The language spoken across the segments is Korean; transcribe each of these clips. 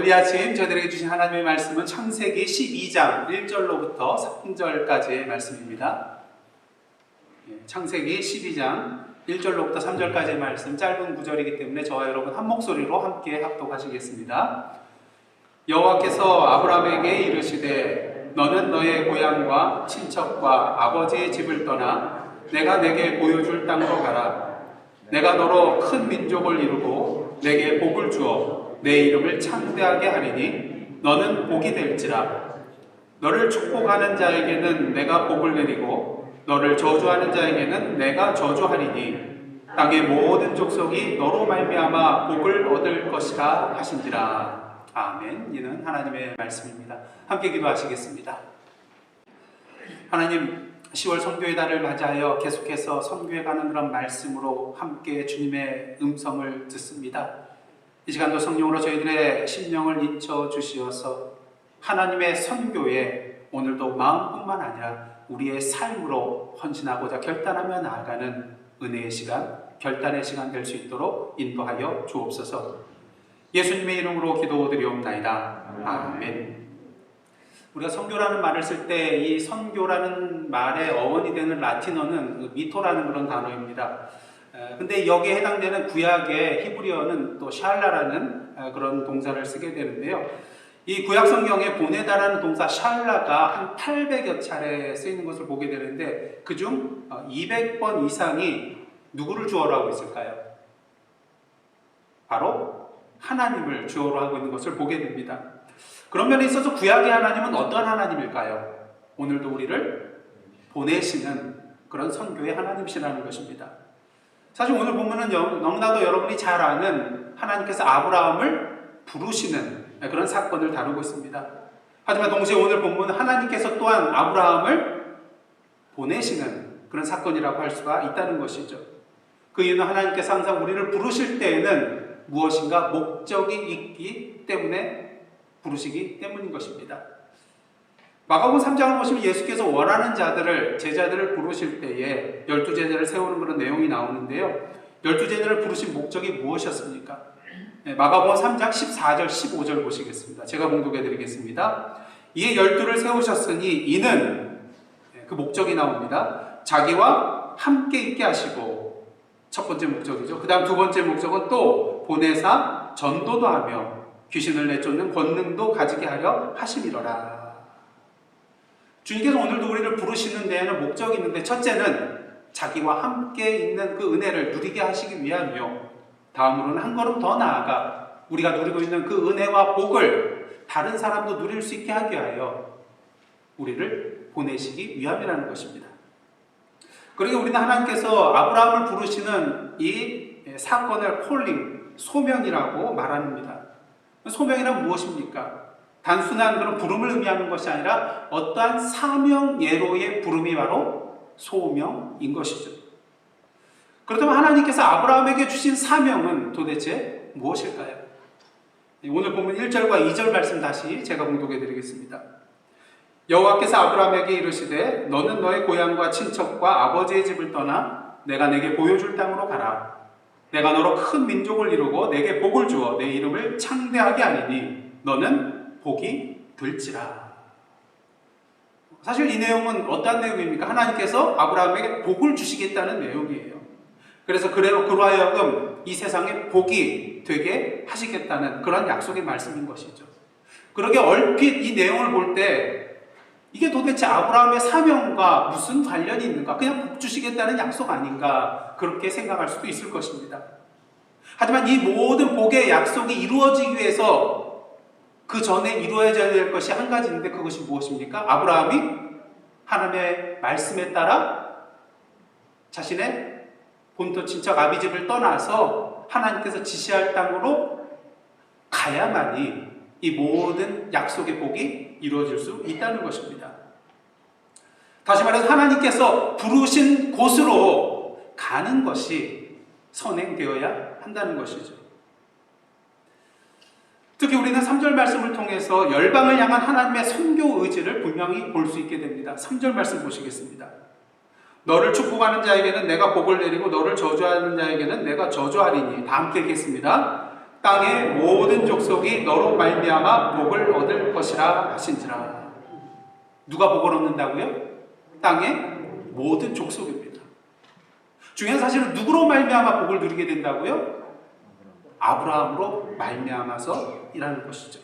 오늘 이 아침 저희들에게 주신 하나님의 말씀은 창세기 12장 1절로부터 3절까지의 말씀입니다. 창세기 12장 1절로부터 3절까지의 말씀, 짧은 구절이기 때문에 저와 여러분 한 목소리로 함께 합독하시겠습니다. 여호와께서 아브라함에게 이르시되 너는 너의 고향과 친척과 아버지의 집을 떠나 내가 내게 보여줄 땅으로 가라. 내가 너로 큰 민족을 이루고 내게 복을 주어 내 이름을 창대하게 하리니 너는 복이 될지라. 너를 축복하는 자에게는 내가 복을 내리고 너를 저주하는 자에게는 내가 저주하리니 땅의 모든 족속이 너로 말미암아 복을 얻을 것이라 하신지라. 아멘. 이는 하나님의 말씀입니다. 함께 기도하시겠습니다. 하나님, 10월 선교의 달을 맞이하여 계속해서 선교해 가는 그런 말씀으로 함께 주님의 음성을 듣습니다. 이 시간도 성령으로 저희들의 심령을 인쳐 주시어서 하나님의 선교에 오늘도 마음뿐만 아니라 우리의 삶으로 헌신하고자 결단하며 나아가는 은혜의 시간, 결단의 시간 될 수 있도록 인도하여 주옵소서. 예수님의 이름으로 기도드리옵나이다. 아멘. 우리가 선교라는 말을 쓸 때 이 선교라는 말의 어원이 되는 라틴어는 미토라는 그런 단어입니다. 근데 여기에 해당되는 구약의 히브리어는 또 샬라라는 그런 동사를 쓰게 되는데요. 이 구약 성경에 보내다라는 동사 샬라가 한 800여 차례 쓰이는 것을 보게 되는데 그중 200번 이상이 누구를 주어로 하고 있을까요? 바로 하나님을 주어로 하고 있는 것을 보게 됩니다. 그런 면에 있어서 구약의 하나님은 어떤 하나님일까요? 오늘도 우리를 보내시는 그런 선교의 하나님이시라는 것입니다. 사실 오늘 보면은 너무나도 여러분이 잘 아는 하나님께서 아브라함을 부르시는 그런 사건을 다루고 있습니다. 하지만 동시에 오늘 본문은 하나님께서 또한 아브라함을 보내시는 그런 사건이라고 할 수가 있다는 것이죠. 그 이유는 하나님께서 항상 우리를 부르실 때에는 무엇인가 목적이 있기 때문에 부르시기 때문인 것입니다. 마가복음 3장을 보시면 예수께서 원하는 자들을, 제자들을 부르실 때에 12제자를 세우는 그런 내용이 나오는데요. 12제자를 부르신 목적이 무엇이었습니까? 마가복음 3장 14절, 15절 보시겠습니다. 제가 봉독해 드리겠습니다. 이에 12를 세우셨으니 이는, 그 목적이 나옵니다. 자기와 함께 있게 하시고, 첫 번째 목적이죠. 그 다음 두 번째 목적은 또 보내사 전도도 하며 귀신을 내쫓는 권능도 가지게 하려 하심이로라. 주님께서 오늘도 우리를 부르시는 데에는 목적이 있는데 첫째는 자기와 함께 있는 그 은혜를 누리게 하시기 위함이요. 다음으로는 한 걸음 더 나아가 우리가 누리고 있는 그 은혜와 복을 다른 사람도 누릴 수 있게 하기 위하여 우리를 보내시기 위함이라는 것입니다. 그러기에 우리는 하나님께서 아브라함을 부르시는 이 사건을 콜링, 소명이라고 말합니다. 소명이란 무엇입니까? 단순한 그런 부름을 의미하는 것이 아니라 어떠한 사명 예로의 부름이 바로 소명인 것이죠. 그렇다면 하나님께서 아브라함에게 주신 사명은 도대체 무엇일까요? 오늘 보면 1절과 2절 말씀 다시 제가 봉독해 드리겠습니다. 여호와께서 아브라함에게 이르시되 너는 너의 고향과 친척과 아버지의 집을 떠나 내가 내게 보여줄 땅으로 가라. 내가 너로 큰 민족을 이루고 내게 복을 주어 내 이름을 창대하게 하리니 너는 복이 될지라. 사실 이 내용은 어떠한 내용입니까? 하나님께서 아브라함에게 복을 주시겠다는 내용이에요. 그래서 그로 하여금 이 세상에 복이 되게 하시겠다는 그런 약속의 말씀인 것이죠. 그러게 얼핏 이 내용을 볼 때 이게 도대체 아브라함의 사명과 무슨 관련이 있는가? 그냥 복 주시겠다는 약속 아닌가? 그렇게 생각할 수도 있을 것입니다. 하지만 이 모든 복의 약속이 이루어지기 위해서 그 전에 이루어져야 될 것이 한 가지인데 그것이 무엇입니까? 아브라함이 하나님의 말씀에 따라 자신의 본토 친척 아비집을 떠나서 하나님께서 지시할 땅으로 가야만이 이 모든 약속의 복이 이루어질 수 있다는 것입니다. 다시 말해서 하나님께서 부르신 곳으로 가는 것이 선행되어야 한다는 것이죠. 특히 우리는 3절 말씀을 통해서 열방을 향한 하나님의 선교 의지를 분명히 볼 수 있게 됩니다. 3절 말씀 보시겠습니다. 너를 축복하는 자에게는 내가 복을 내리고 너를 저주하는 자에게는 내가 저주하리니. 다 함께 읽겠습니다. 땅의 모든 족속이 너로 말미암아 복을 얻을 것이라 하신지라. 누가 복을 얻는다고요? 땅의 모든 족속입니다. 중요한 사실은 누구로 말미암아 복을 누리게 된다고요? 아브라함으로 말미암아서 이라는 것이죠.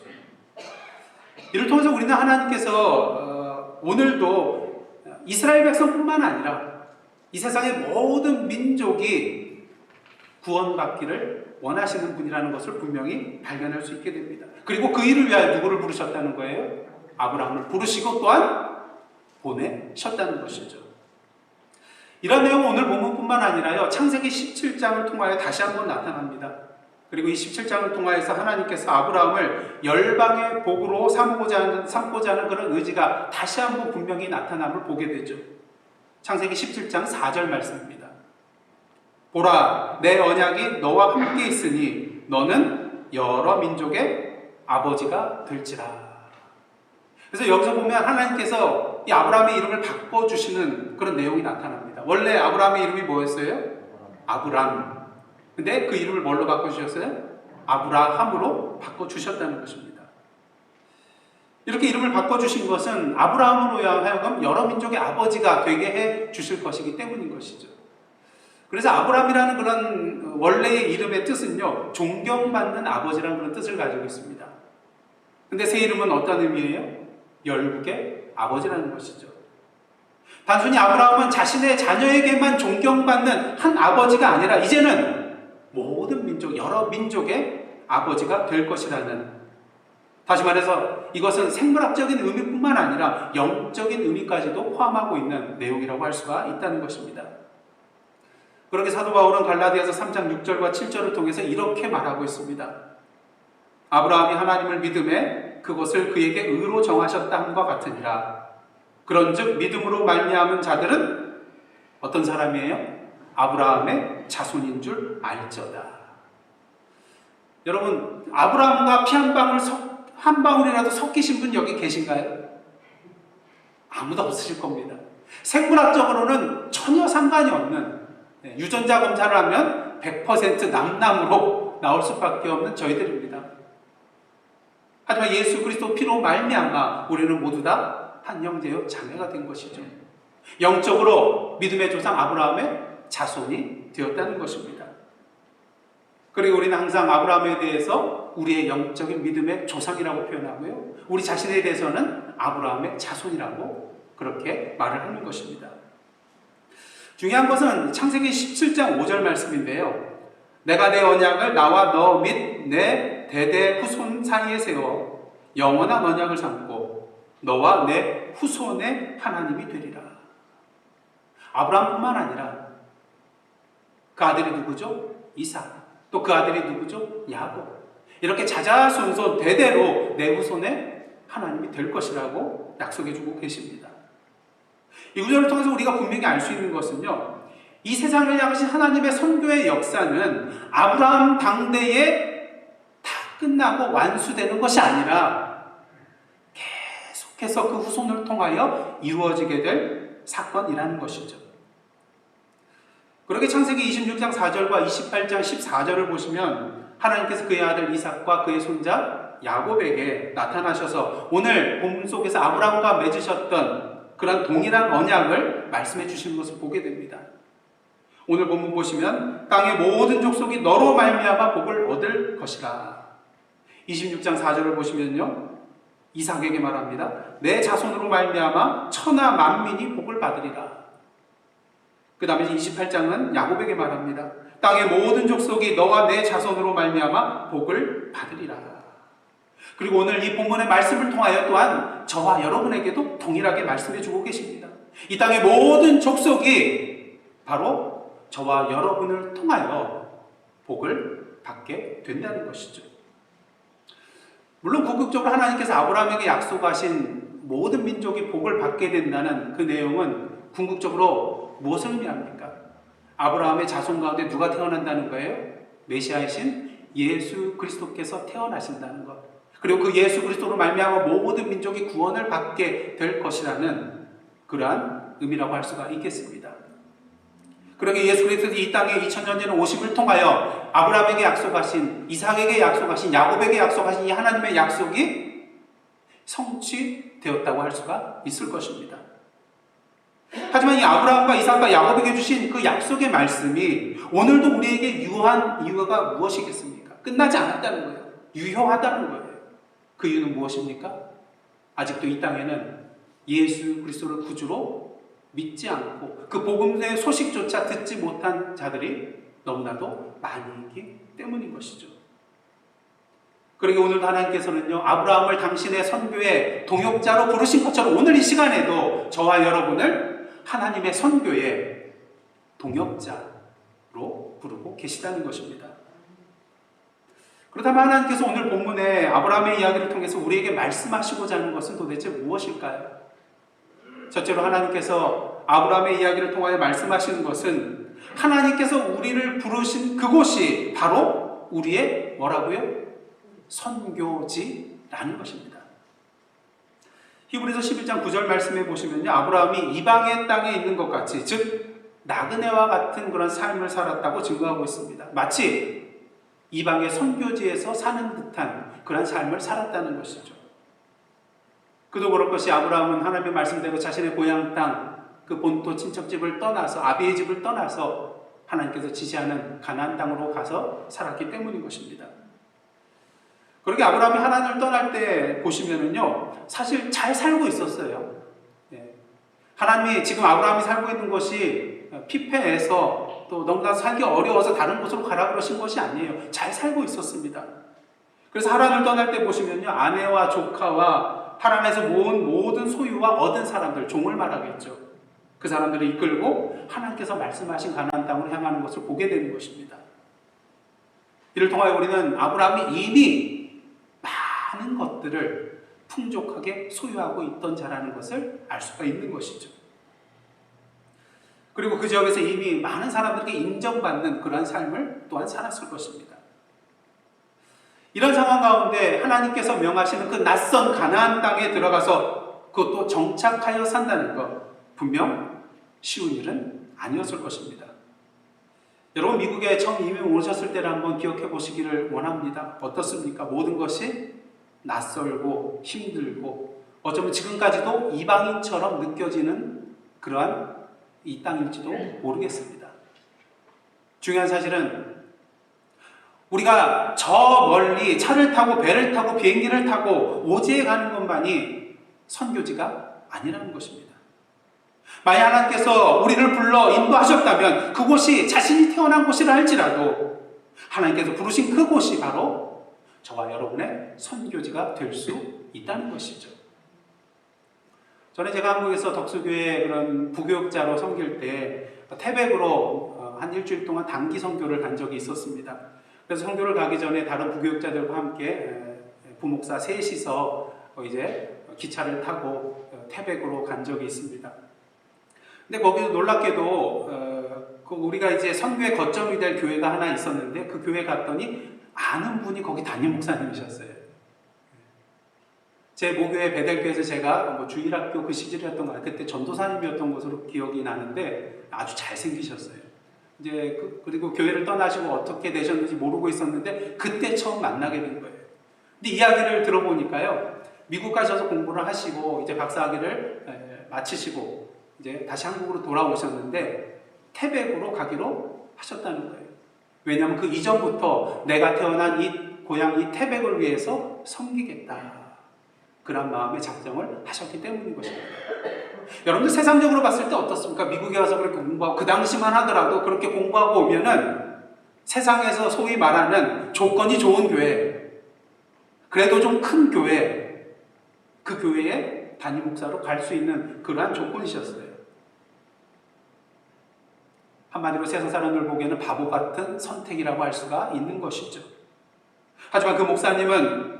이를 통해서 우리는 하나님께서 오늘도 이스라엘 백성뿐만 아니라 이 세상의 모든 민족이 구원받기를 원하시는 분이라는 것을 분명히 발견할 수 있게 됩니다. 그리고 그 일을 위하여 누구를 부르셨다는 거예요? 아브라함을 부르시고 또한 보내셨다는 것이죠. 이런 내용은 오늘 본문뿐만 아니라요, 창세기 17장을 통하여 다시 한번 나타납니다. 그리고 이 17장을 통하여서 하나님께서 아브라함을 열방의 복으로 삼고자 하는 그런 의지가 다시 한번 분명히 나타남을 보게 되죠. 창세기 17장 4절 말씀입니다. 보라, 내 언약이 너와 함께 있으니 너는 여러 민족의 아버지가 될지라. 그래서 여기서 보면 하나님께서 이 아브라함의 이름을 바꿔주시는 그런 내용이 나타납니다. 원래 아브라함의 이름이 뭐였어요? 아브람. 근데 그 이름을 뭘로 바꿔주셨어요? 아브라함으로 바꿔주셨다는 것입니다. 이렇게 이름을 바꿔주신 것은 아브라함으로 하여금 여러 민족의 아버지가 되게 해 주실 것이기 때문인 것이죠. 그래서 아브라함이라는 그런 원래의 이름의 뜻은요, 존경받는 아버지라는 그런 뜻을 가지고 있습니다. 근데 새 이름은 어떤 의미예요? 열국의 아버지라는 것이죠. 단순히 아브라함은 자신의 자녀에게만 존경받는 한 아버지가 아니라 이제는 모든 민족, 여러 민족의 아버지가 될 것이라는, 다시 말해서 이것은 생물학적인 의미뿐만 아니라 영적인 의미까지도 포함하고 있는 내용이라고 할 수가 있다는 것입니다. 그렇게 사도 바울은 갈라디아서 3장 6절과 7절을 통해서 이렇게 말하고 있습니다. 아브라함이 하나님을 믿음에 그것을 그에게 의로 정하셨다 함과 같으니라. 그런즉 믿음으로 말미암은 자들은 어떤 사람이에요? 아브라함의 자손인 줄 알지어다. 여러분, 아브라함과 피 한 방울이라도 섞이신 분 여기 계신가요? 아무도 없으실 겁니다. 생물학적으로는 전혀 상관이 없는, 유전자 검사를 하면 100% 남남으로 나올 수밖에 없는 저희들입니다. 하지만 예수 그리스도 피로 말미암아 우리는 모두 다 한 형제요 자매가 된 것이죠. 영적으로 믿음의 조상 아브라함의 자손이 되었다는 것입니다. 그리고 우리는 항상 아브라함에 대해서 우리의 영적인 믿음의 조상이라고 표현하고요, 우리 자신에 대해서는 아브라함의 자손이라고 그렇게 말을 하는 것입니다. 중요한 것은 창세기 17장 5절 말씀인데요. 내가 내 언약을 나와 너 및 내 대대 후손 사이에 세워 영원한 언약을 삼고 너와 내 후손의 하나님이 되리라. 아브라함뿐만 아니라 그 아들이 누구죠? 이삭. 또 그 아들이 누구죠? 야곱. 이렇게 자자손손 대대로 내 후손의 하나님이 될 것이라고 약속해주고 계십니다. 이 구절을 통해서 우리가 분명히 알 수 있는 것은요, 이 세상을 향하신 하나님의 선교의 역사는 아브라함 당대에 다 끝나고 완수되는 것이 아니라 계속해서 그 후손을 통하여 이루어지게 될 사건이라는 것이죠. 그렇게 창세기 26장 4절과 28장 14절을 보시면 하나님께서 그의 아들 이삭과 그의 손자 야곱에게 나타나셔서 오늘 본문 속에서 아브라함과 맺으셨던 그런 동일한 언약을 말씀해 주시는 것을 보게 됩니다. 오늘 본문 보시면 땅의 모든 족속이 너로 말미암아 복을 얻을 것이라. 26장 4절을 보시면요, 이삭에게 말합니다. 내 자손으로 말미암아 천하 만민이 복을 받으리라. 그 다음에 28장은 야곱에게 말합니다. 땅의 모든 족속이 너와 내 자손으로 말미암아 복을 받으리라. 그리고 오늘 이 본문의 말씀을 통하여 또한 저와 여러분에게도 동일하게 말씀해 주고 계십니다. 이 땅의 모든 족속이 바로 저와 여러분을 통하여 복을 받게 된다는 것이죠. 물론 궁극적으로 하나님께서 아브라함에게 약속하신 모든 민족이 복을 받게 된다는 그 내용은 궁극적으로 무엇을 의미합니까? 아브라함의 자손 가운데 누가 태어난다는 거예요? 메시아이신 예수 그리스도께서 태어나신다는 것. 그리고 그 예수 그리스도로 말미암아 모든 민족이 구원을 받게 될 것이라는 그러한 의미라고 할 수가 있겠습니다. 그러게 예수 그리스도께서 이 땅에 2000년 전에 오심을 통하여 아브라함에게 약속하신, 이삭에게 약속하신, 야곱에게 약속하신 이 하나님의 약속이 성취되었다고 할 수가 있을 것입니다. 하지만 이 아브라함과 이삭과 야곱에게 주신 그 약속의 말씀이 오늘도 우리에게 유효한 이유가 무엇이겠습니까? 끝나지 않았다는 거예요. 유효하다는 거예요. 그 이유는 무엇입니까? 아직도 이 땅에는 예수 그리스도를 구주로 믿지 않고 그 복음의 소식조차 듣지 못한 자들이 너무나도 많이 있기 때문인 것이죠. 그러니까 오늘도 하나님께서는요, 아브라함을 당신의 선교의 동역자로 부르신 것처럼 오늘 이 시간에도 저와 여러분을 하나님의 선교의 동역자로 부르고 계시다는 것입니다. 그렇다면 하나님께서 오늘 본문에 아브라함의 이야기를 통해서 우리에게 말씀하시고자 하는 것은 도대체 무엇일까요? 첫째로 하나님께서 아브라함의 이야기를 통하여 말씀하시는 것은 하나님께서 우리를 부르신 그곳이 바로 우리의 뭐라고요? 선교지라는 것입니다. 히브리서 11장 9절 말씀해 보시면요, 아브라함이 이방의 땅에 있는 것 같이, 즉 나그네와 같은 그런 삶을 살았다고 증거하고 있습니다. 마치 이방의 선교지에서 사는 듯한 그런 삶을 살았다는 것이죠. 그도 그럴 것이 아브라함은 하나님의 말씀대로 자신의 고향 땅, 그 본토 친척집을 떠나서, 아비의 집을 떠나서 하나님께서 지시하는 가나안 땅으로 가서 살았기 때문인 것입니다. 그렇게 아브라함이 하나님을 떠날 때 보시면은요, 사실 잘 살고 있었어요. 하나님이 지금 아브라함이 살고 있는 것이 피폐해서 또 너무나 살기 어려워서 다른 곳으로 가라 그러신 것이 아니에요. 잘 살고 있었습니다. 그래서 하란을 떠날 때 보시면요, 아내와 조카와 하란에서 모은 모든 소유와 얻은 사람들, 종을 말하겠죠. 그 사람들을 이끌고 하나님께서 말씀하신 가나안 땅으로 향하는 것을 보게 되는 것입니다. 이를 통하여 우리는 아브라함이 이미 많은 것들을 풍족하게 소유하고 있던 자라는 것을 알 수가 있는 것이죠. 그리고 그 지역에서 이미 많은 사람들에게 인정받는 그러한 삶을 또한 살았을 것입니다. 이런 상황 가운데 하나님께서 명하시는 그 낯선 가나안 땅에 들어가서 그것도 정착하여 산다는 것, 분명 쉬운 일은 아니었을 것입니다. 여러분, 미국에 처음 이민 오셨을 때를 한번 기억해 보시기를 원합니다. 어떻습니까? 모든 것이 낯설고 힘들고 어쩌면 지금까지도 이방인처럼 느껴지는 그러한 이 땅일지도 모르겠습니다. 중요한 사실은 우리가 저 멀리 차를 타고 배를 타고 비행기를 타고 오지에 가는 것만이 선교지가 아니라는 것입니다. 만약 하나님께서 우리를 불러 인도하셨다면 그곳이 자신이 태어난 곳이라 할지라도 하나님께서 부르신 그곳이 바로 저와 여러분의 선교지가 될 수 있다는 것이죠. 전에 제가 한국에서 덕수교회 그런 부교육자로 섬길 때 태백으로 한 일주일 동안 단기 선교를 간 적이 있었습니다. 그래서 선교를 가기 전에 다른 부교육자들과 함께 부목사 셋이서 이제 기차를 타고 태백으로 간 적이 있습니다. 근데 거기서 놀랍게도 우리가 이제 선교의 거점이 될 교회가 하나 있었는데 그 교회 갔더니 아는 분이 거기 담임 목사님이셨어요. 제 모교회 베델교에서 제가 주일학교 그 시절이었던 것 같아요. 그때 전도사님이었던 것으로 기억이 나는데 아주 잘생기셨어요. 이제 그리고 교회를 떠나시고 어떻게 되셨는지 모르고 있었는데 그때 처음 만나게 된 거예요. 근데 이야기를 들어보니까요, 미국 가셔서 공부를 하시고 이제 박사학위를 마치시고 이제 다시 한국으로 돌아오셨는데 태백으로 가기로 하셨다는 거예요. 왜냐하면 그 이전부터 내가 태어난 이 고향 이 태백을 위해서 섬기겠다, 그런 마음의 작정을 하셨기 때문인 것입니다. 여러분들 세상적으로 봤을 때 어떻습니까? 미국에 와서 그렇게 공부하고 그 당시만 하더라도 그렇게 공부하고 오면은 세상에서 소위 말하는 조건이 좋은 교회, 그래도 좀 큰 교회, 그 교회에 담임 목사로 갈 수 있는 그러한 조건이셨어요. 한마디로 세상 사람들 보기에는 바보 같은 선택이라고 할 수가 있는 것이죠. 하지만 그 목사님은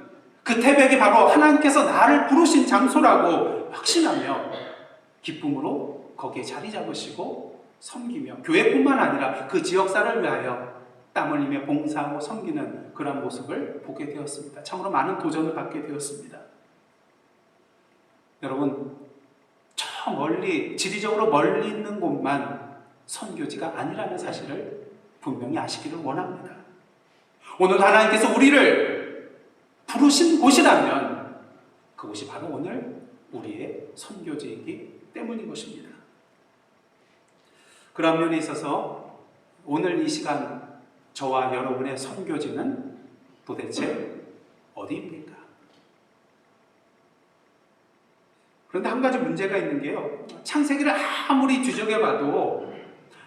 그 태백이 바로 하나님께서 나를 부르신 장소라고 확신하며 기쁨으로 거기에 자리 잡으시고 섬기며 교회뿐만 아니라 그 지역사를 위하여 땀 흘리며 봉사하고 섬기는 그런 모습을 보게 되었습니다. 참으로 많은 도전을 받게 되었습니다. 여러분, 저 멀리 지리적으로 멀리 있는 곳만 선교지가 아니라는 사실을 분명히 아시기를 원합니다. 오늘 하나님께서 우리를 부르신 곳이라면 그곳이 바로 오늘 우리의 선교지이기 때문인 것입니다. 그런 면에 있어서 오늘 이 시간 저와 여러분의 선교지는 도대체 어디입니까? 그런데 한 가지 문제가 있는 게요. 창세기를 아무리 뒤적여봐도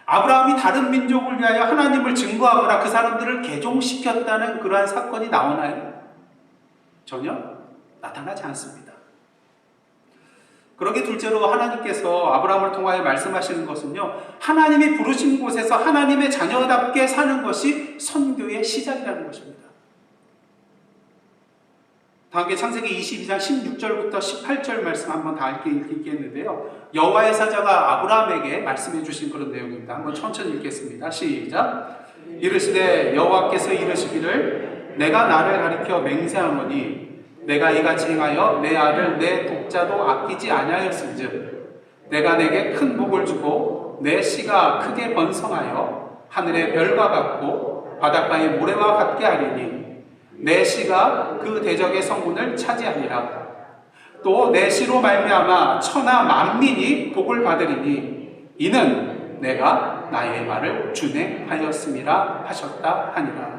아브라함이 다른 민족을 위하여 하나님을 증거하거나 그 사람들을 개종시켰다는 그러한 사건이 나오나요? 전혀 나타나지 않습니다. 그러게 둘째로 하나님께서 아브라함을 통하여 말씀하시는 것은요, 하나님이 부르신 곳에서 하나님의 자녀답게 사는 것이 선교의 시작이라는 것입니다. 다음에 창세기 22장 16절부터 18절 말씀 한번 다 읽겠는데요. 여호와의 사자가 아브라함에게 말씀해 주신 그런 내용입니다. 한번 천천히 읽겠습니다. 시작. 이르시되 여호와께서 이르시기를 내가 나를 가리켜 맹세하노니 내가 이같이 행하여 내 아들 내 독자도 아끼지 아니하였은즉 내가 내게 큰 복을 주고 내 씨가 크게 번성하여 하늘의 별과 같고 바닷가의 모래와 같게 하리니 내 씨가 그 대적의 성문을 차지하리라. 또 내 씨로 말미암아 천하 만민이 복을 받으리니 이는 내가 나의 말을 준행하였음이라 하셨다 하니라.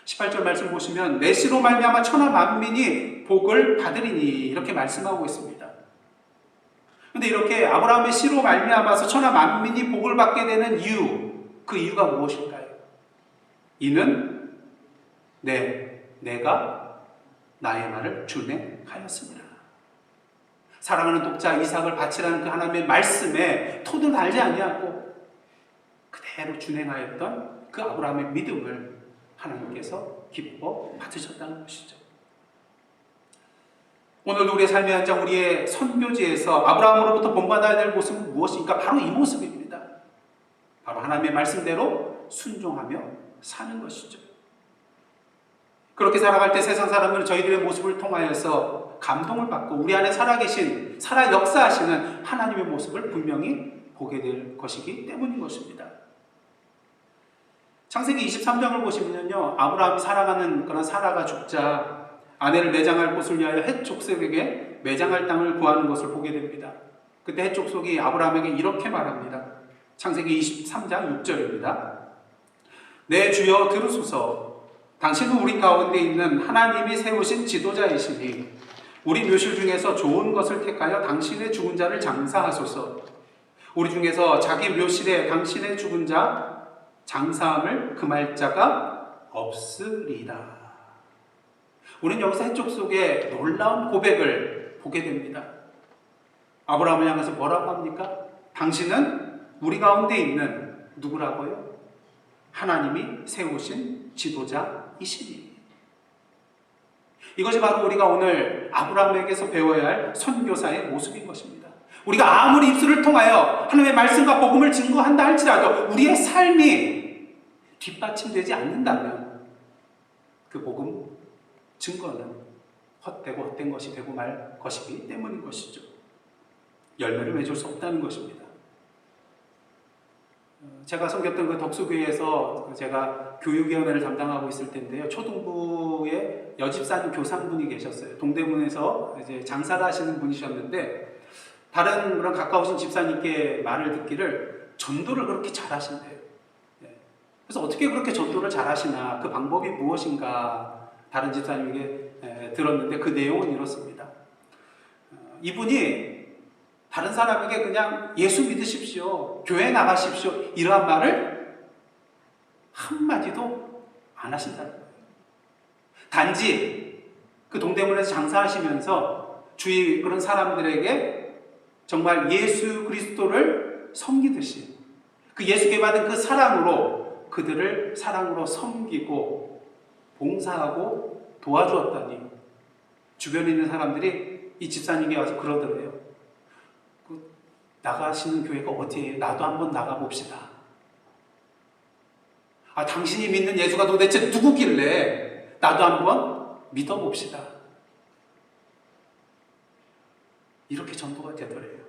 18절 말씀 보시면 내 씨로 말미암아 천하 만민이 복을 받으리니 이렇게 말씀하고 있습니다. 그런데 이렇게 아브라함의 씨로 말미암아서 천하 만민이 복을 받게 되는 이유, 그 이유가 무엇일까요? 이는 내가 나의 말을 준행하였습니다. 사랑하는 독자 이삭을 바치라는 그 하나님의 말씀에 토도 달지 아니하고 그대로 준행하였던 그 아브라함의 믿음을 하나님께서 기뻐 받으셨다는 것이죠. 오늘도 우리의 삶의 현장, 우리의 선교지에서 아브라함으로부터 본받아야 될 모습은 무엇입니까? 바로 이 모습입니다. 바로 하나님의 말씀대로 순종하며 사는 것이죠. 그렇게 살아갈 때 세상 사람들은 저희들의 모습을 통하여서 감동을 받고 우리 안에 살아계신, 살아 역사하시는 하나님의 모습을 분명히 보게 될 것이기 때문인 것입니다. 창세기 23장을 보시면요, 아브라함이 사랑하는 그런 사라가 죽자 아내를 매장할 곳을 위하여 헷 족속에게 매장할 땅을 구하는 것을 보게 됩니다. 그때 헷 족속이 아브라함에게 이렇게 말합니다. 창세기 23장 6절입니다. 내 주여 들으소서. 당신은 우리 가운데 있는 하나님이 세우신 지도자이시니 우리 묘실 중에서 좋은 것을 택하여 당신의 죽은 자를 장사하소서. 우리 중에서 자기 묘실에 당신의 죽은 자 장사함을 금할 자가 없으리라. 우리는 여기서 헷 족속의 놀라운 고백을 보게 됩니다. 아브라함을 향해서 뭐라고 합니까? 당신은 우리 가운데 있는 누구라고요? 하나님이 세우신 지도자이시니. 이것이 바로 우리가 오늘 아브라함에게서 배워야 할 선교사의 모습인 것입니다. 우리가 아무리 입술을 통하여 하나님의 말씀과 복음을 증거한다 할지라도 우리의 삶이 뒷받침되지 않는다면 그 복음 증거는 헛되고 헛된 것이 되고 말 것이기 때문인 것이죠. 열매를 맺을 수 없다는 것입니다. 제가 섬겼던 그 덕수교회에서 제가 교육위원회를 담당하고 있을 때인데요. 초등부에 여집사님 교상분이 계셨어요. 동대문에서 이제 장사를 하시는 분이셨는데 다른 그런 가까우신 집사님께 말을 듣기를 전도를 그렇게 잘하신대요. 그래서 어떻게 그렇게 전도를 잘하시나, 그 방법이 무엇인가 다른 집사님에게 들었는데 그 내용은 이렇습니다. 이분이 다른 사람에게 그냥 예수 믿으십시오, 교회 나가십시오 이러한 말을 한마디도 안 하신다는 거예요. 단지 그 동대문에서 장사하시면서 주위 그런 사람들에게 정말 예수 그리스도를 섬기듯이 그 예수께 받은 그 사랑으로 그들을 사랑으로 섬기고 봉사하고 도와주었다니 주변에 있는 사람들이 이 집사님께 와서 그러더래요. 나가시는 교회가 어디예요? 나도 한번 나가봅시다. 당신이 믿는 예수가 도대체 누구길래 나도 한번 믿어봅시다. 이렇게 전도가 되더래요.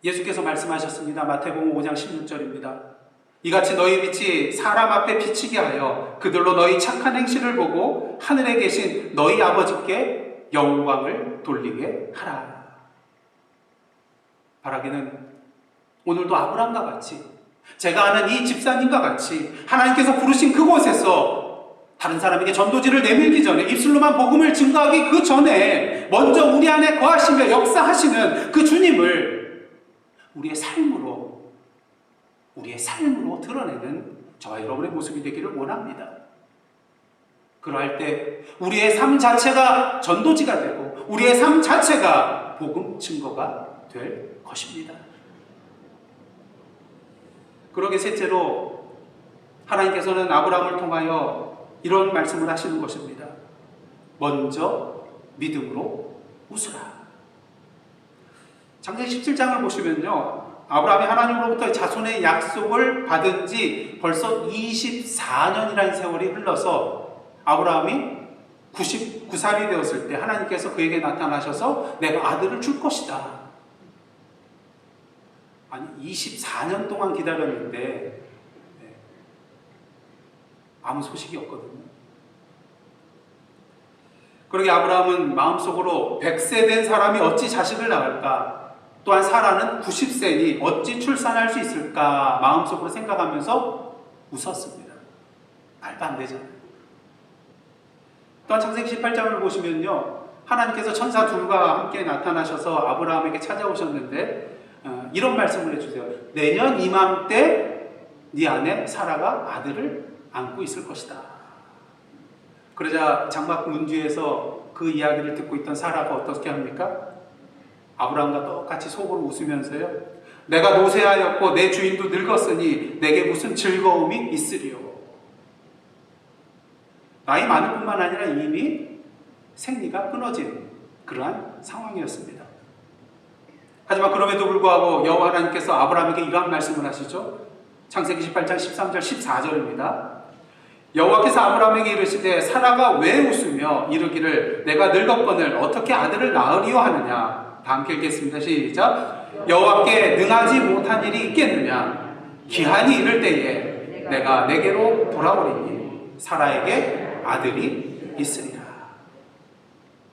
예수께서 말씀하셨습니다. 마태복음 5장 16절입니다. 이같이 너희 빛이 사람 앞에 비치게 하여 그들로 너희 착한 행실을 보고 하늘에 계신 너희 아버지께 영광을 돌리게 하라. 바라기는 오늘도 아브라함과 같이, 제가 아는 이 집사님과 같이 하나님께서 부르신 그곳에서 다른 사람에게 전도지를 내밀기 전에, 입술로만 복음을 증거하기 그 전에 먼저 우리 안에 거하시며 역사하시는 그 주님을 우리의 삶으로 드러내는 저와 여러분의 모습이 되기를 원합니다. 그러할 때 우리의 삶 자체가 전도지가 되고 우리의 삶 자체가 복음 증거가 될 것입니다. 그러게 셋째로 하나님께서는 아브라함을 통하여 이런 말씀을 하시는 것입니다. 먼저 믿음으로 웃으라. 창세기 17장을 보시면요, 아브라함이 하나님으로부터 자손의 약속을 받은 지 벌써 24년이라는 세월이 흘러서 아브라함이 99살이 되었을 때 하나님께서 그에게 나타나셔서 내가 아들을 줄 것이다. 아니 24년 동안 기다렸는데 아무 소식이 없거든요. 그러게 아브라함은 마음속으로 100세 된 사람이 어찌 자식을 낳을까? 또한 사라는 90세니 어찌 출산할 수 있을까? 마음속으로 생각하면서 웃었습니다. 말도 안 되잖아요. 또한 창세기 18장을 보시면요, 하나님께서 천사 둘과 함께 나타나셔서 아브라함에게 찾아오셨는데 이런 말씀을 해주세요. 내년 이맘때 네 아내 사라가 아들을 안고 있을 것이다. 그러자 장막 문 뒤에서 그 이야기를 듣고 있던 사라가 어떻게 합니까? 아브라함과 똑같이 속으로 웃으면서요, 내가 노쇠하였고 내 주인도 늙었으니 내게 무슨 즐거움이 있으리요. 나이 많을 뿐만 아니라 이미 생리가 끊어진 그러한 상황이었습니다. 하지만 그럼에도 불구하고 여호와 하나님께서 아브라함에게 이러한 말씀을 하시죠. 창세기 18장 13절 14절입니다. 여호와께서 아브라함에게 이르시되 사라가 왜 웃으며 이르기를 내가 늙었거늘 어떻게 아들을 낳으리요 하느냐. 다 함께 읽겠습니다. 시작. 여호와께 능하지 못한 일이 있겠느냐. 기한이 이를 때에 내가 내게로 돌아오리니 사라에게 아들이 있으리라.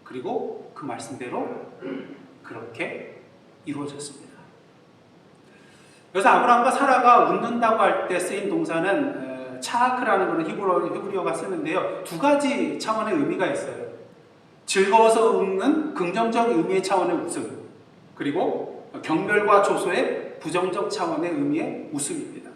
그리고 그 말씀대로 그렇게 이루어졌습니다. 그래서 아브라함과 사라가 웃는다고 할 때 쓰인 동사는 차크라는 것은 히브리어가 쓰는데요, 두 가지 차원의 의미가 있어요. 즐거워서 웃는 긍정적 의미의 차원의 웃음, 그리고 경멸과 조소의 부정적 차원의 의미의 웃음입니다.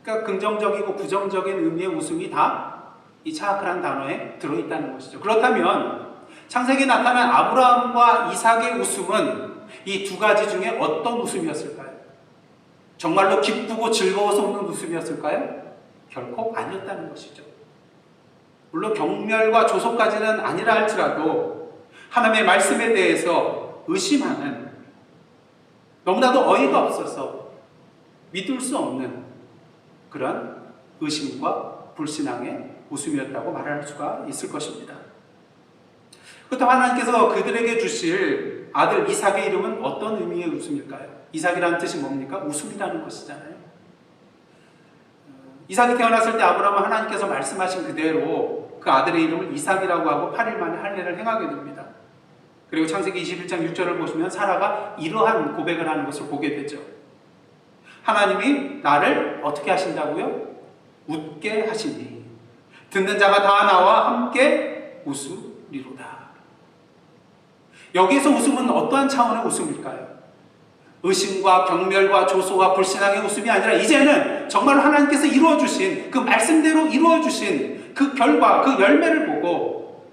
그러니까 긍정적이고 부정적인 의미의 웃음이 다 이 차크라는 단어에 들어있다는 것이죠. 그렇다면 창세기에 나타난 아브라함과 이삭의 웃음은 이 두 가지 중에 어떤 웃음이었을까요? 정말로 기쁘고 즐거워서 웃는 웃음이었을까요? 결코 아니었다는 것이죠. 물론 경멸과 조소까지는 아니라 할지라도 하나님의 말씀에 대해서 의심하는, 너무나도 어이가 없어서 믿을 수 없는 그런 의심과 불신앙의 웃음이었다고 말할 수가 있을 것입니다. 그렇다면 하나님께서 그들에게 주실 아들 이삭의 이름은 어떤 의미의 웃음일까요? 이삭이라는 뜻이 뭡니까? 웃음이라는 것이잖아요. 이삭이 태어났을 때 아브라함은 하나님께서 말씀하신 그대로 그 아들의 이름을 이삭이라고 하고 8일 만에 할례를 행하게 됩니다. 그리고 창세기 21장 6절을 보시면 사라가 이러한 고백을 하는 것을 보게 되죠. 하나님이 나를 어떻게 하신다고요? 웃게 하시니 듣는 자가 다 나와 함께 웃으리로다. 여기에서 웃음은 어떠한 차원의 웃음일까요? 의심과 경멸과 조소와 불신앙의 웃음이 아니라 이제는 정말 하나님께서 이루어주신 그 말씀대로 이루어주신 그 결과, 그 열매를 보고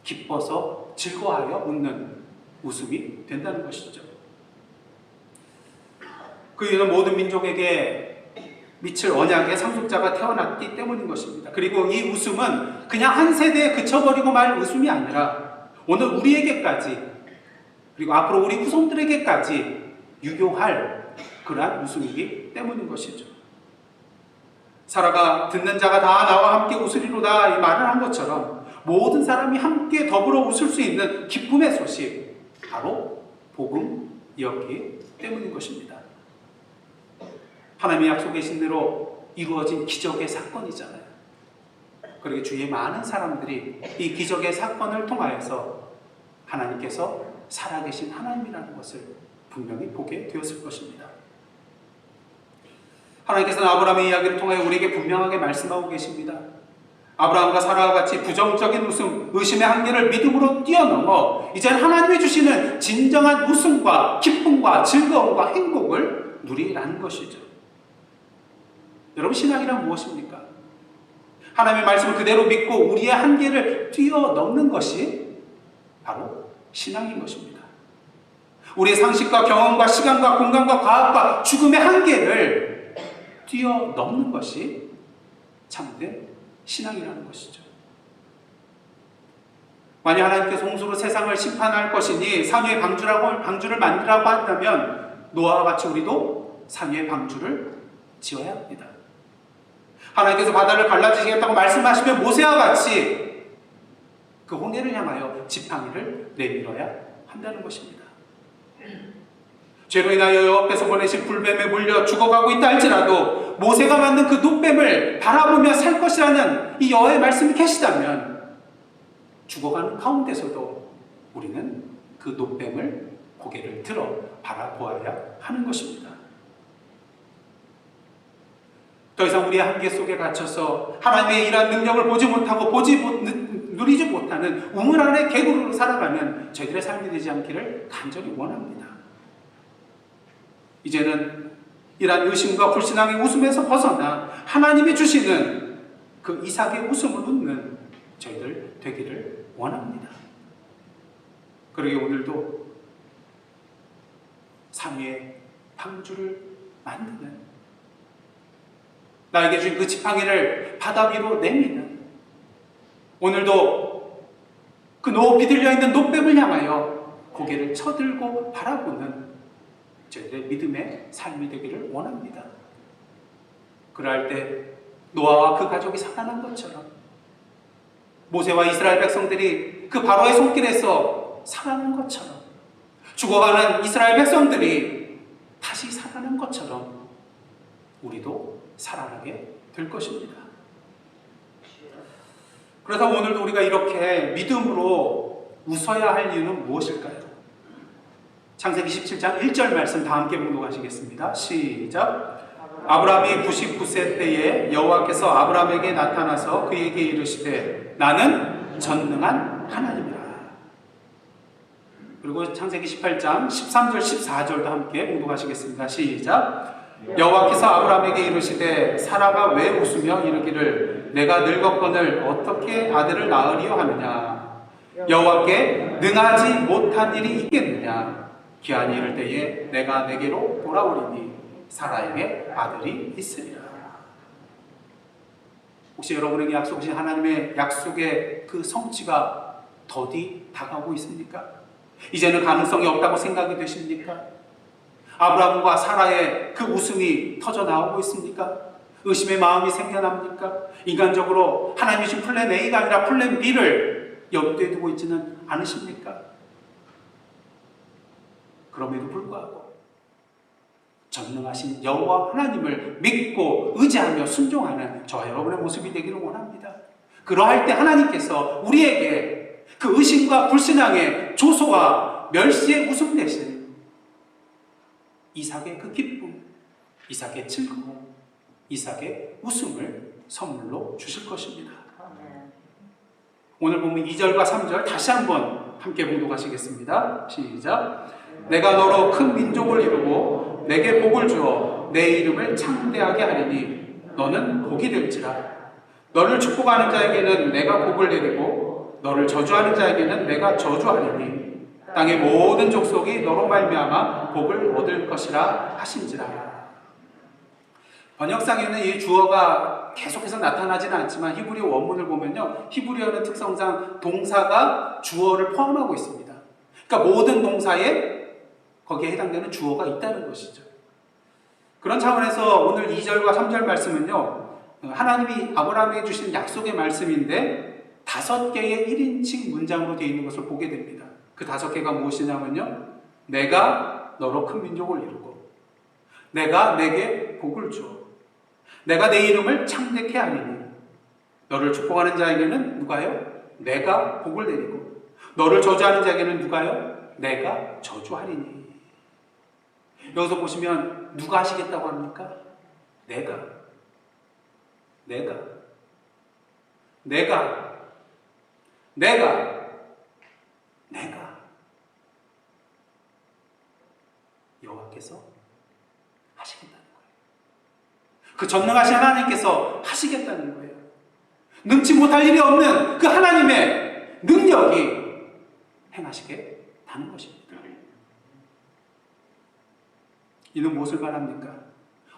기뻐서 즐거워하여 웃는 웃음이 된다는 것이죠. 그 이유는 모든 민족에게 미칠 언약의 상속자가 태어났기 때문인 것입니다. 그리고 이 웃음은 그냥 한 세대에 그쳐버리고 말 웃음이 아니라 오늘 우리에게까지, 그리고 앞으로 우리 후손들에게까지 유효할 그러한 웃음이기 때문인 것이죠. 사라가 듣는 자가 다 나와 함께 웃으리로다 이 말을 한 것처럼 모든 사람이 함께 더불어 웃을 수 있는 기쁨의 소식, 바로 복음이었기 때문인 것입니다. 하나님의 약속하신 대로 이루어진 기적의 사건이잖아요. 그러게 주위에 많은 사람들이 이 기적의 사건을 통하여서 하나님께서 살아계신 하나님이라는 것을 분명히 보게 되었을 것입니다. 하나님께서는 아브라함의 이야기를 통해 우리에게 분명하게 말씀하고 계십니다. 아브라함과 사라와 같이 부정적인 웃음, 의심의 한계를 믿음으로 뛰어넘어 이제는 하나님이 주시는 진정한 웃음과 기쁨과 즐거움과 행복을 누리라는 것이죠. 여러분, 신앙이란 무엇입니까? 하나님의 말씀을 그대로 믿고 우리의 한계를 뛰어넘는 것이 바로 신앙인 것입니다. 우리의 상식과 경험과 시간과 공간과 과학과 죽음의 한계를 뛰어넘는 것이 참된 신앙이라는 것이죠. 만약 하나님께서 홍수로 세상을 심판할 것이니 상위의 방주를 만들라고 한다면 노아와 같이 우리도 상위의 방주를 지어야 합니다. 하나님께서 바다를 갈라지시겠다고 말씀하시면 모세와 같이 그 홍해를 향하여 지팡이를 내밀어야 한다는 것입니다. 죄로 인하여 여호와께서 보내신 불뱀에 물려 죽어가고 있다 할지라도 모세가 만든 그 놋뱀을 바라보며 살 것이라는 이 여호와의 말씀이 계시다면 죽어가는 가운데서도 우리는 그 놋뱀을 고개를 들어 바라보아야 하는 것입니다. 더 이상 우리의 한계 속에 갇혀서 하나님의 이러한 능력을 보지 못하고 누리지 못하는 우물 안에 개구리로 살아가는 저희들의 삶이 되지 않기를 간절히 원합니다. 이제는 이러한 의심과 불신앙의 웃음에서 벗어나 하나님이 주시는 그 이삭의 웃음을 웃는 저희들 되기를 원합니다. 그러게 오늘도 상위의 방주를 만드는, 나에게 주신 그 지팡이를 바다 위로 내미는, 오늘도 그 높이 들려있는 놋뱀을 향하여 고개를 쳐들고 바라보는 저희들의 믿음의 삶이 되기를 원합니다. 그럴 때 노아와 그 가족이 살아난 것처럼, 모세와 이스라엘 백성들이 그 바로의 손길에서 살아난 것처럼, 죽어가는 이스라엘 백성들이 다시 살아난 것처럼 우리도 살아나게 될 것입니다. 그래서 오늘도 우리가 이렇게 믿음으로 웃어야 할 이유는 무엇일까요? 창세기 17장 1절 말씀 다 함께 봉독하시겠습니다. 시작. 아브라함이 99세 때에 여호와께서 아브라함에게 나타나서 그에게 이르시되 나는 전능한 하나님이라. 그리고 창세기 18장 13절 14절도 함께 봉독하시겠습니다. 시작. 여호와께서 아브라함에게 이르시되 사라가 왜 웃으며 이르기를 내가 늙었거늘 어떻게 아들을 낳으리요 하느냐. 여호와께 능하지 못한 일이 있겠느냐. 기한이 이를 때에 내가 내게로 돌아오리니 사라에게 아들이 있으리라. 혹시 여러분에게 약속하신 하나님의 약속의 그 성취가 더디 다가오고 있습니까? 이제는 가능성이 없다고 생각이 되십니까? 아브라함과 사라의 그 웃음이 터져 나오고 있습니까? 의심의 마음이 생겨납니까? 인간적으로 하나님이 준 플랜 A가 아니라 플랜 B를 염두에 두고 있지는 않으십니까? 그럼에도 불구하고 전능하신 여호와 하나님을 믿고 의지하며 순종하는 저와 여러분의 모습이 되기를 원합니다. 그러할 때 하나님께서 우리에게 그 의심과 불신앙의 조소와 멸시의 웃음 대신 이삭의 그 기쁨, 이삭의 즐거움, 이삭의 웃음을 선물로 주실 것입니다. 오늘 보면 2절과 3절 다시 한번 함께 봉독하시겠습니다. 시작. 내가 너로 큰 민족을 이루고 내게 복을 주어 내 이름을 창대하게 하리니 너는 복이 될지라. 너를 축복하는 자에게는 내가 복을 내리고 너를 저주하는 자에게는 내가 저주하리니 땅의 모든 족속이 너로 말미암아 복을 얻을 것이라 하신지라. 번역상에는 이 주어가 계속해서 나타나지는 않지만 히브리어 원문을 보면요, 히브리어는 특성상 동사가 주어를 포함하고 있습니다. 그러니까 모든 동사에 거기에 해당되는 주어가 있다는 것이죠. 그런 차원에서 오늘 2절과 3절 말씀은요, 하나님이 아브라함에게 주신 약속의 말씀인데 5개의 1인칭 문장으로 되어 있는 것을 보게 됩니다. 그 5개가 무엇이냐면요, 내가 너로 큰 민족을 이루고 내가 내게 복을 주어 내가 내 이름을 창대케 하리니 너를 축복하는 자에게는 누가요? 내가 복을 내리고 너를 저주하는 자에게는 누가요? 내가 저주하리니. 여기서 보시면 누가 하시겠다고 합니까? 내가 여호와께서 하시겠다는 거예요. 그 전능하신 하나님께서 하시겠다는 거예요. 능치 못할 일이 없는 그 하나님의 능력이 행하시게 하는 것입니다. 이는 무엇을 말합니까?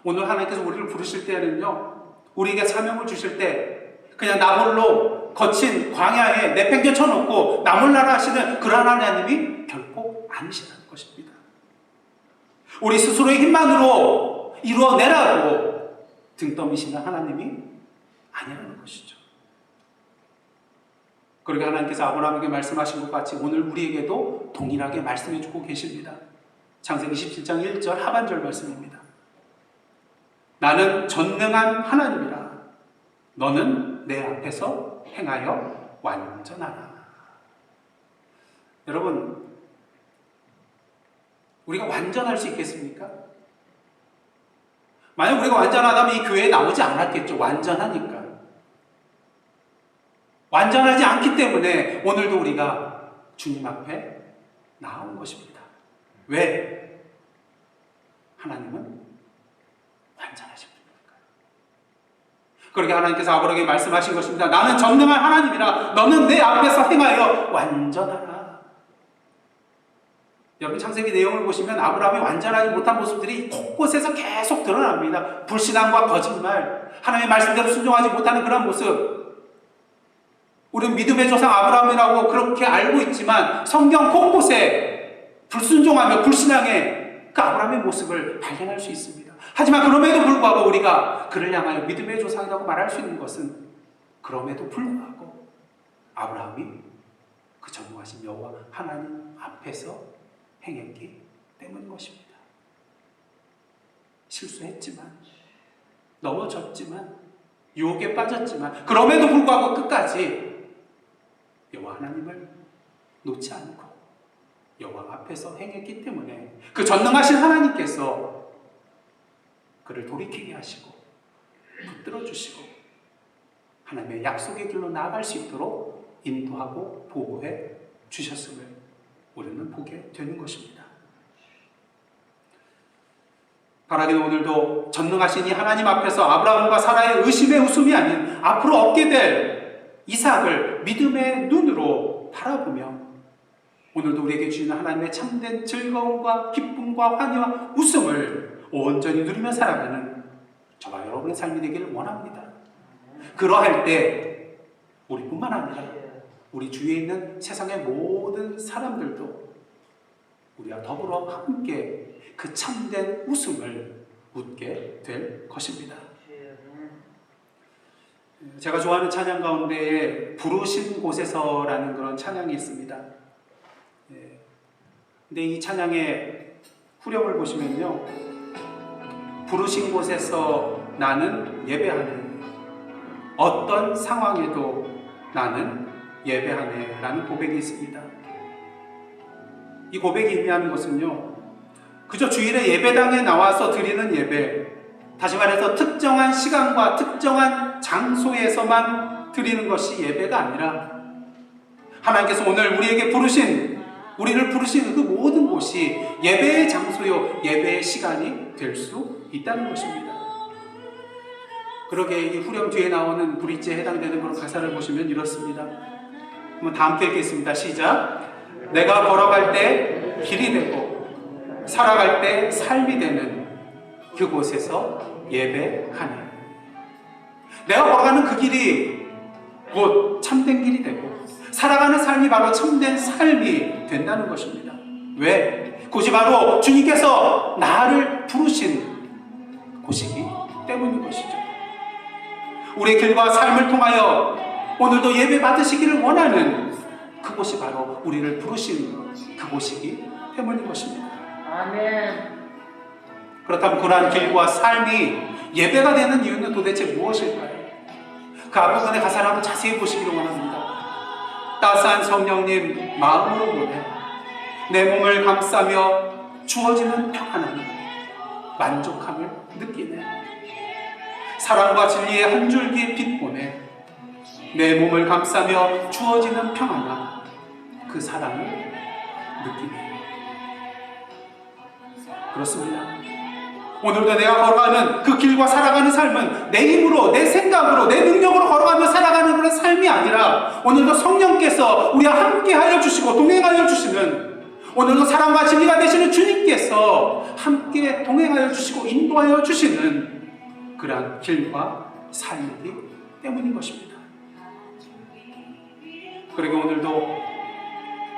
오늘 하나님께서 우리를 부르실 때는요, 우리에게 사명을 주실 때 그냥 나 홀로 거친 광야에 내팽개 쳐놓고 나 몰라라 하시는 그런 하나님이 결코 아니시라는 것입니다. 우리 스스로의 힘만으로 이루어내라고 등 떠미시는 하나님이 아니라는 것이죠. 그러게 하나님께서 아브라함에게 말씀하신 것 같이 오늘 우리에게도 동일하게 말씀해 주고 계십니다. 창세기 27장 1절 하반절 말씀입니다. 나는 전능한 하나님이라 너는 내 앞에서 행하여 완전하라. 여러분, 우리가 완전할 수 있겠습니까? 만약 우리가 완전하다면 이 교회에 나오지 않았겠죠. 완전하니까. 완전하지 않기 때문에 오늘도 우리가 주님 앞에 나온 것입니다. 왜? 하나님은 완전하신 분이니까요. 그렇게 하나님께서 아브라함에게 말씀하신 것입니다. 나는 전능한 하나님이라 너는 내 앞에서 행하여 완전하라. 여러분 창세기 내용을 보시면 아브라함이 완전하지 못한 모습들이 곳곳에서 계속 드러납니다. 불신앙과 거짓말, 하나님의 말씀대로 순종하지 못하는 그런 모습. 우리는 믿음의 조상 아브라함이라고 그렇게 알고 있지만 성경 곳곳에 불순종하며 불신앙의 그 아브라함의 모습을 발견할 수 있습니다. 하지만 그럼에도 불구하고 우리가 그를 향하여 믿음의 조상이라고 말할 수 있는 것은 그럼에도 불구하고 아브라함이 그 전능하신 여호와 하나님 앞에서 행했기 때문인 것입니다. 실수했지만, 넘어졌지만, 유혹에 빠졌지만, 그럼에도 불구하고 끝까지 여호와 하나님을 놓지 않고 여호와 앞에서 행했기 때문에 그 전능하신 하나님께서 그를 돌이키게 하시고 붙들어 주시고 하나님의 약속의 길로 나아갈 수 있도록 인도하고 보호해 주셨음을 우리는 보게 되는 것입니다. 바라기는 오늘도 전능하신 이 하나님 앞에서 아브라함과 사라의 의심의 웃음이 아닌 앞으로 얻게 될 이삭을 믿음의 눈으로 바라보며 오늘도 우리에게 주시는 하나님의 참된 즐거움과 기쁨과 환희와 웃음을 온전히 누리며 살아가는 저와 여러분의 삶이 되기를 원합니다. 그러할 때 우리뿐만 아니라 우리 주위에 있는 세상의 모든 사람들도 우리와 더불어 함께 그 참된 웃음을 웃게 될 것입니다. 제가 좋아하는 찬양 가운데에 부르신 곳에서라는 그런 찬양이 있습니다. 근데 이 찬양의 후렴을 보시면요, 부르신 곳에서 나는 예배하네, 어떤 상황에도 나는 예배하네 라는 고백이 있습니다. 이 고백이 의미하는 것은요, 그저 주일에 예배당에 나와서 드리는 예배, 다시 말해서 특정한 시간과 특정한 장소에서만 드리는 것이 예배가 아니라 하나님께서 오늘 우리를 부르신 그 모든 곳이 예배의 장소요, 예배의 시간이 될 수 있다는 것입니다. 그러게 이 후렴 뒤에 나오는 브릿지에 해당되는 그런 가사를 보시면 이렇습니다. 한번 다 함께 읽겠습니다. 시작. 내가 걸어갈 때 길이 되고 살아갈 때 삶이 되는 그곳에서 예배하네. 내가 걸어가는 그 길이 곧 참된 길이 되고 살아가는 삶이 바로 참된 삶이 된다는 것입니다. 왜? 그것이 바로 주님께서 나를 부르신 곳이기 때문인 것이죠. 우리의 길과 삶을 통하여 오늘도 예배 받으시기를 원하는 그곳이 바로 우리를 부르신 그곳이기 때문인 것입니다. 아멘. 그렇다면 그러한 길과 삶이 예배가 되는 이유는 도대체 무엇일까요? 그 앞부분에 가사를 한번 자세히 보시기를 원합니다. 따스한 성령님 마음으로 보내 내 몸을 감싸며 주어지는 평안함, 만족함을 느끼네. 사랑과 진리의 한 줄기 빛 보내 내 몸을 감싸며 주어지는 평안함, 그 사랑을 느끼네. 그렇습니다. 오늘도 내가 걸어가는 그 길과 살아가는 삶은 내 힘으로, 내 생각으로, 내 능력으로 걸어가며 살아가는 그런 삶이 아니라 오늘도 성령께서 우리와 함께 하여 주시고 동행하여 주시는, 오늘도 사랑과 진리가 되시는 주님께서 함께 동행하여 주시고 인도하여 주시는 그러한 길과 삶이기 때문인 것입니다. 그리고 오늘도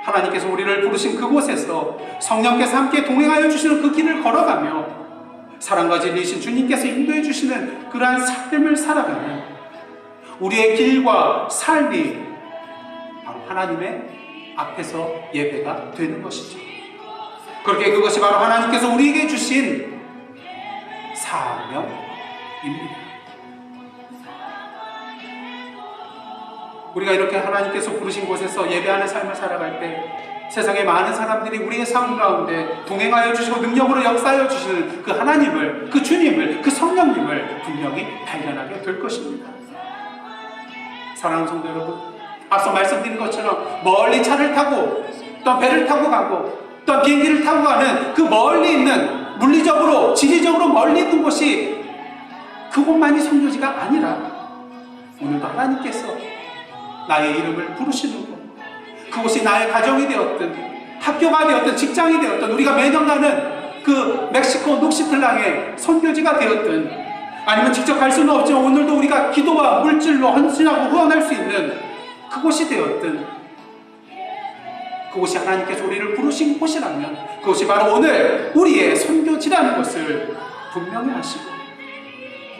하나님께서 우리를 부르신 그곳에서 성령께서 함께 동행하여 주시는 그 길을 걸어가며 사랑과 진리이신 주님께서 인도해 주시는 그러한 삶을 살아가는 우리의 길과 삶이 바로 하나님의 앞에서 예배가 되는 것이죠. 그렇게 그것이 바로 하나님께서 우리에게 주신 사명입니다. 우리가 이렇게 하나님께서 부르신 곳에서 예배하는 삶을 살아갈 때 세상의 많은 사람들이 우리의 삶 가운데 동행하여 주시고 능력으로 역사하여 주시는 그 하나님을, 그 주님을, 그 성령님을 분명히 발견하게 될 것입니다. 사랑하는 성도 여러분, 앞서 말씀드린 것처럼 멀리 차를 타고 또 배를 타고 가고 또 비행기를 타고 가는 그 멀리 있는, 물리적으로 지리적으로 멀리 있는 곳이 그곳만이 선교지가 아니라 오늘도 하나님께서 나의 이름을 부르시는 곳, 그곳이 나의 가정이 되었든 학교가 되었든 직장이 되었든 우리가 매년 가는 그 멕시코 녹시틀랑의 선교지가 되었든 아니면 직접 갈 수는 없지만 오늘도 우리가 기도와 물질로 헌신하고 후원할 수 있는 그곳이 되었든 그곳이 하나님께서 우리를 부르신 곳이라면 그것이 바로 오늘 우리의 선교지라는 것을 분명히 하시고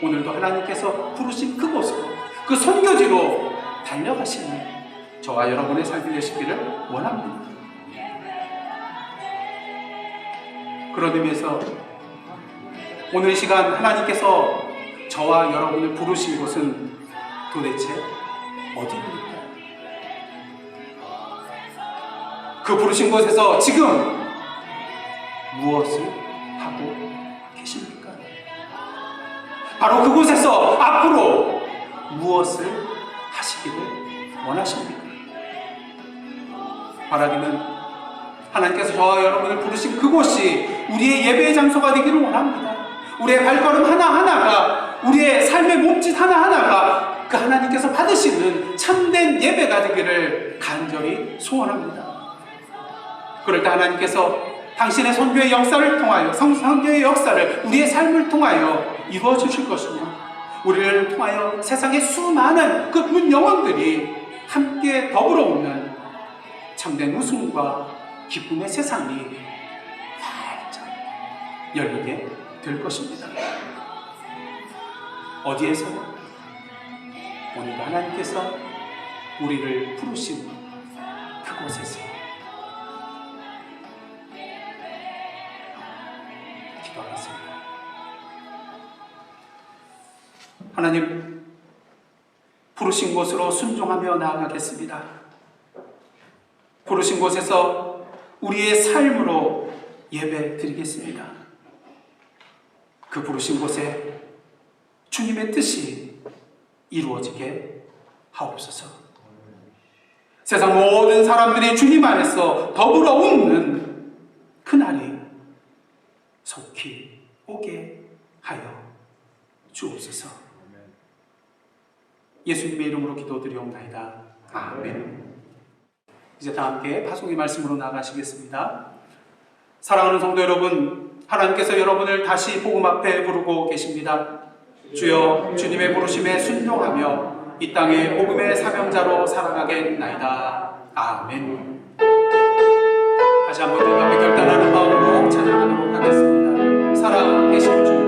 오늘도 하나님께서 부르신 그곳으로, 그 선교지로 달려가시는 저와 여러분의 삶이 되시기를 원합니다. 그런 의미에서 오늘 이 시간 하나님께서 저와 여러분을 부르신 곳은 도대체 어디입니까? 그 부르신 곳에서 지금 무엇을 하고 계십니까? 바로 그곳에서 앞으로 무엇을 하시기를 원하십니까? 바라기는 하나님께서 저와 여러분을 부르신 그곳이 우리의 예배의 장소가 되기를 원합니다. 우리의 발걸음 하나하나가, 우리의 삶의 몸짓 하나하나가 그 하나님께서 받으시는 참된 예배가 되기를 간절히 소원합니다. 그럴 때 하나님께서 당신의 선교의 역사를 통하여, 선교의 역사를 우리의 삶을 통하여 이루어 주실 것이며 우리를 통하여 세상의 수많은 그 문 영혼들이 함께 더불어 오는 참된 웃음과 기쁨의 세상이 활짝 열리게 될 것입니다. 어디에서? 오늘도 하나님께서 우리를 부르신 그곳에서 기도하겠습니다. 하나님, 부르신 곳으로 순종하며 나아가겠습니다. 부르신 곳에서 우리의 삶으로 예배 드리겠습니다. 그 부르신 곳에 주님의 뜻이 이루어지게 하옵소서. 세상 모든 사람들이 주님 안에서 더불어 웃는 그날이 속히 오게 하여 주옵소서. 예수님의 이름으로 기도드리옵나이다. 아멘. 이제 다 함께 파송의 말씀으로 나가시겠습니다. 사랑하는 성도 여러분, 하나님께서 여러분을 다시 복음 앞에 부르고 계십니다. 주여, 주님의 부르심에 순종하며 이 땅의 복음의 사명자로 살아가겠나이다. 아멘. 다시 한번 주님 앞에 결단하는 마음으로 찬양하도록 하겠습니다. 살아계신 주,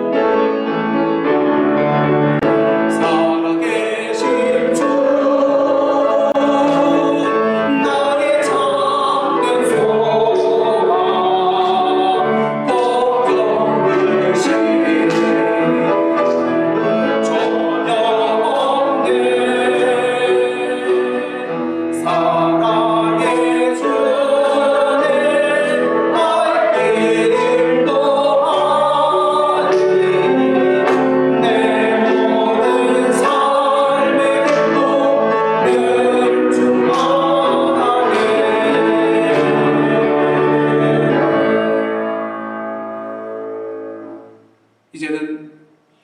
이제는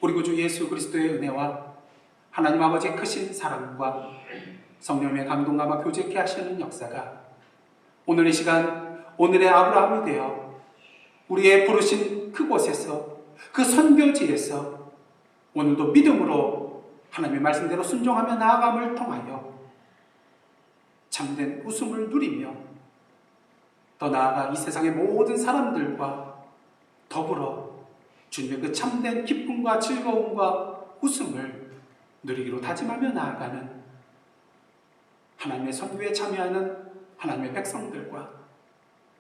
우리 구주 예수 그리스도의 은혜와 하나님 아버지의 크신 사랑과 성령의 감동감화 교제케 하시는 역사가 오늘 이 시간 오늘의 아브라함이 되어 우리의 부르신 그곳에서 그 선교지에서 오늘도 믿음으로 하나님의 말씀대로 순종하며 나아감을 통하여 참된 웃음을 누리며 더 나아가 이 세상의 모든 사람들과 더불어 주님의 그 참된 기쁨과 즐거움과 웃음을 누리기로 다짐하며 나아가는 하나님의 선교에 참여하는 하나님의 백성들과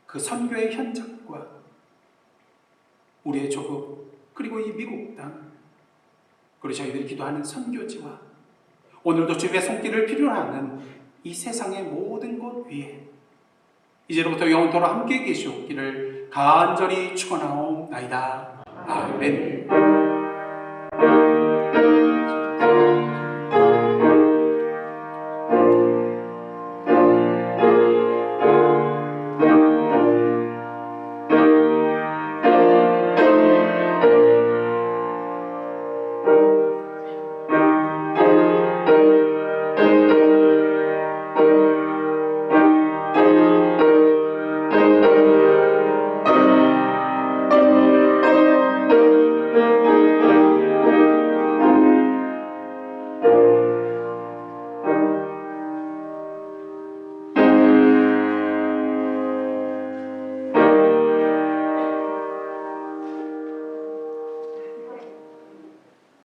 그 선교의 현장과 우리의 조국 그리고 이 미국 땅 그리고 저희들이 기도하는 선교지와 오늘도 주님의 손길을 필요로 하는 이 세상의 모든 곳 위에 이제로부터 영원토록 함께 계시옵기를 간절히 축원하옵나이다. 아멘.